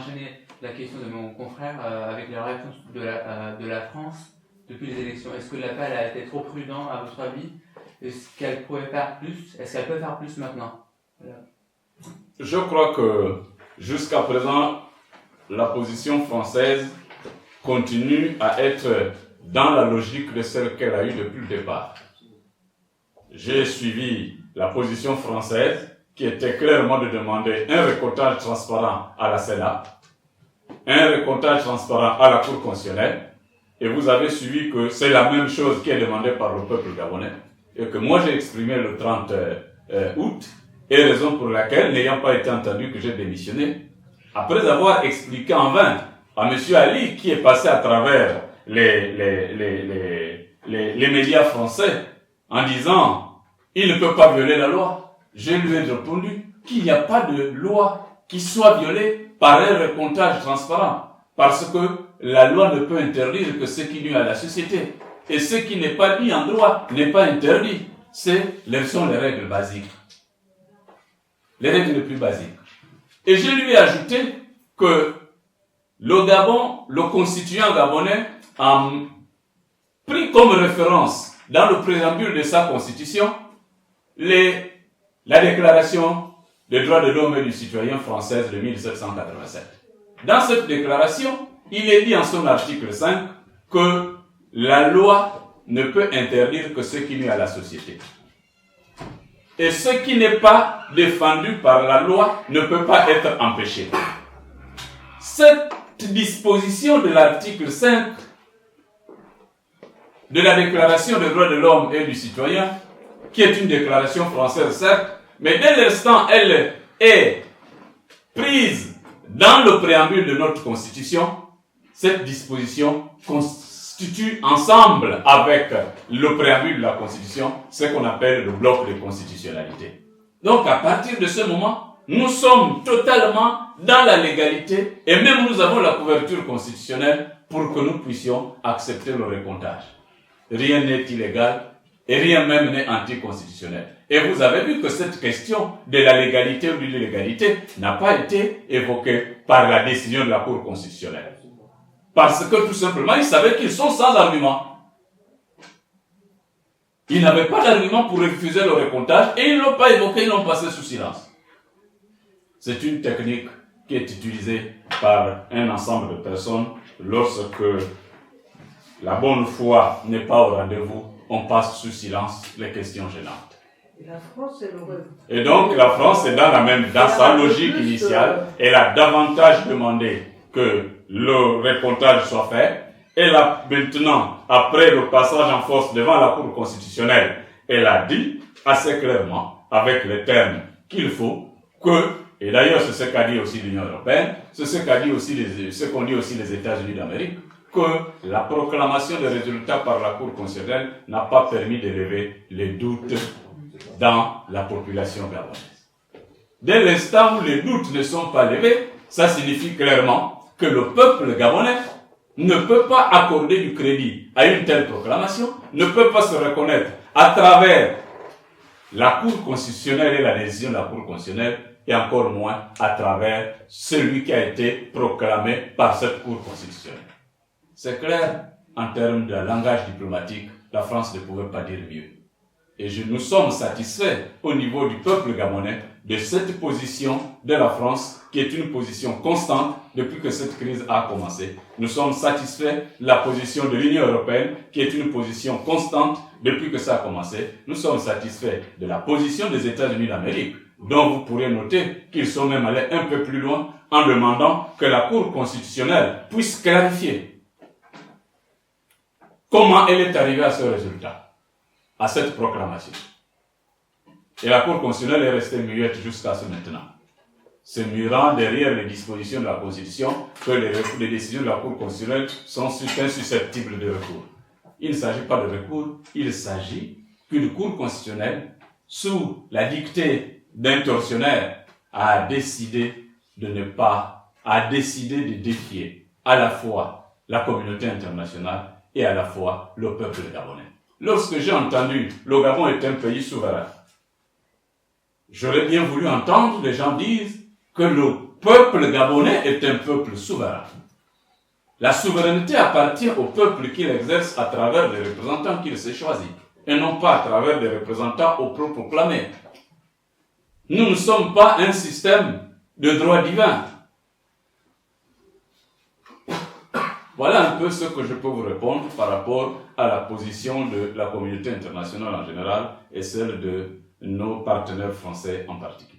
enchaîner la question de mon confrère avec la réponse de la France depuis les élections. Est-ce que l'appel a été trop prudent à votre avis? Est-ce qu'elle pouvait faire plus? Est-ce qu'elle peut faire plus maintenant? Voilà. Je crois que jusqu'à présent, la position française continue à être dans la logique de celle qu'elle a eue depuis le départ. J'ai suivi la position française qui était clairement de demander un récoltage transparent à la Sénat, un récoltage transparent à la Cour constitutionnelle, et vous avez suivi que c'est la même chose qui est demandée par le peuple gabonais, et que moi j'ai exprimé le 30 août, et raison pour laquelle, n'ayant pas été entendu, que j'ai démissionné, après avoir expliqué en vain à M. Ali, qui est passé à travers les médias français, en disant « il ne peut pas violer la loi », je lui ai répondu qu'il n'y a pas de loi qui soit violée par un recomptage transparent, parce que la loi ne peut interdire que ce qui nuit à la société. Et ce qui n'est pas dit en droit n'est pas interdit. Ce sont les règles basiques. Les règles les plus basiques. Et je lui ai ajouté que le Gabon, le constituant gabonais, a pris comme référence dans le préambule de sa constitution la déclaration des droits de l'homme et du citoyen française de 1787. Dans cette déclaration, il est dit en son article 5 que la loi ne peut interdire que ce qui nuit à la société. Et ce qui n'est pas défendu par la loi ne peut pas être empêché. Cette disposition de l'article 5 de la Déclaration des droits de l'homme et du citoyen, qui est une déclaration française certes, mais dès l'instant elle est prise dans le préambule de notre Constitution, cette disposition constitue ensemble avec le préambule de la Constitution ce qu'on appelle le bloc de constitutionnalité. Donc à partir de ce moment, nous sommes totalement dans la légalité et même nous avons la couverture constitutionnelle pour que nous puissions accepter le recomptage. Rien n'est illégal et rien même n'est anticonstitutionnel. Et vous avez vu que cette question de la légalité ou de l'illégalité n'a pas été évoquée par la décision de la Cour constitutionnelle. Parce que tout simplement, ils savaient qu'ils sont sans argument. Ils n'avaient pas d'argument pour refuser le recomptage et ils ne l'ont pas évoqué, ils l'ont passé sous silence. C'est une technique qui est utilisée par un ensemble de personnes lorsque la bonne foi n'est pas au rendez-vous, on passe sous silence les questions gênantes. Et la France, elle aurait... Et donc la France est dans sa logique initiale, elle a davantage demandé que le recomptage soit fait. Elle a maintenant, après le passage en force devant la Cour constitutionnelle, elle a dit assez clairement, avec les termes qu'il faut, que, et d'ailleurs c'est ce qu'a dit aussi l'Union européenne, c'est ce qu'ont dit aussi les États-Unis d'Amérique, que la proclamation des résultats par la Cour constitutionnelle n'a pas permis d'élever les doutes dans la population gabonaise. Dès l'instant où les doutes ne sont pas levés, ça signifie clairement que le peuple gabonais ne peut pas accorder du crédit à une telle proclamation, ne peut pas se reconnaître à travers la Cour constitutionnelle et la décision de la Cour constitutionnelle, et encore moins à travers celui qui a été proclamé par cette Cour constitutionnelle. C'est clair, en termes de langage diplomatique, la France ne pouvait pas dire mieux. Et nous sommes satisfaits au niveau du peuple gabonais de cette position de la France, qui est une position constante depuis que cette crise a commencé. Nous sommes satisfaits de la position de l'Union européenne, qui est une position constante depuis que ça a commencé. Nous sommes satisfaits de la position des États-Unis d'Amérique, dont vous pourrez noter qu'ils sont même allés un peu plus loin en demandant que la Cour constitutionnelle puisse clarifier comment elle est arrivée à ce résultat, à cette proclamation. Et la Cour constitutionnelle est restée muette jusqu'à ce maintenant, se murant derrière les dispositions de la Constitution que les décisions de la Cour constitutionnelle sont insusceptibles de recours. Il ne s'agit pas de recours, il s'agit qu'une Cour constitutionnelle, sous la dictée d'un tortionnaire, a décidé de défier à la fois la communauté internationale et à la fois le peuple gabonais. Lorsque j'ai entendu le Gabon est un pays souverain, j'aurais bien voulu entendre les gens dire que le peuple gabonais est un peuple souverain. La souveraineté appartient au peuple qui l'exerce à travers les représentants qu'il s'est choisis, et non pas à travers des représentants autoproclamés. Nous ne sommes pas un système de droit divin. Voilà un peu ce que je peux vous répondre par rapport à la position de la communauté internationale en général et celle de nos partenaires français en particulier.